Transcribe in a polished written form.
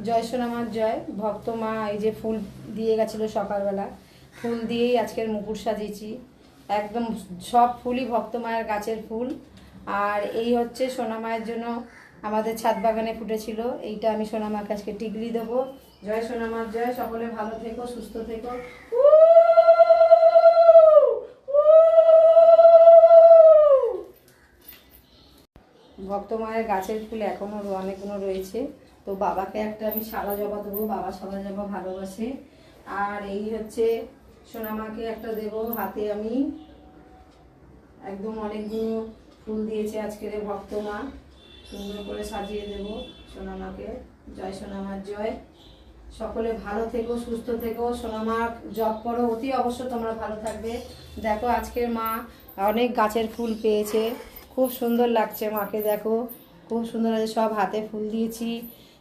জয় সোনামার জয়। ভক্ত মা এই যে ফুল দিয়ে গেছিলো সকালবেলা, ফুল দিয়েই আজকের মুকুট সাজিয়েছি। একদম সব ফুলই ভক্ত মায়ের গাছের ফুল। আর এই হচ্ছে সোনা মায়ের জন্য আমাদের ছাদ বাগানে ফুটেছিল, এইটা আমি সোনা মাকে আজকে টিকলি দেবো। জয় সোনামার জয়। সকলে ভালো থেকো, সুস্থ থেকো। ভক্ত মায়ের গাছের ফুল এখনও অনেকগুলো রয়েছে, তো বাবাকে একটা আমি সাদা জবা দেবো, বাবা সাদা জবা ভালোবাসে। আর এই হচ্ছে সোনামাকে একটা দেবো হাতে, আমি একদম অনেকগুলো ফুল দিয়েছে আজকের ভক্ত মা, সুন্দর করে সাজিয়ে দেব সোনামাকে। জয় সোনামার জয়। সকলে ভালো থেকো, সুস্থ থেকো। সোনামা জপ করো, অতি অবশ্য তোমরা ভালো থাকবে। দেখো আজকের মা অনেক গাছের ফুল পেয়েছে, খুব সুন্দর লাগছে মাকে। দেখো খুব সুন্দর আছে, সব হাতে ফুল দিয়েছি।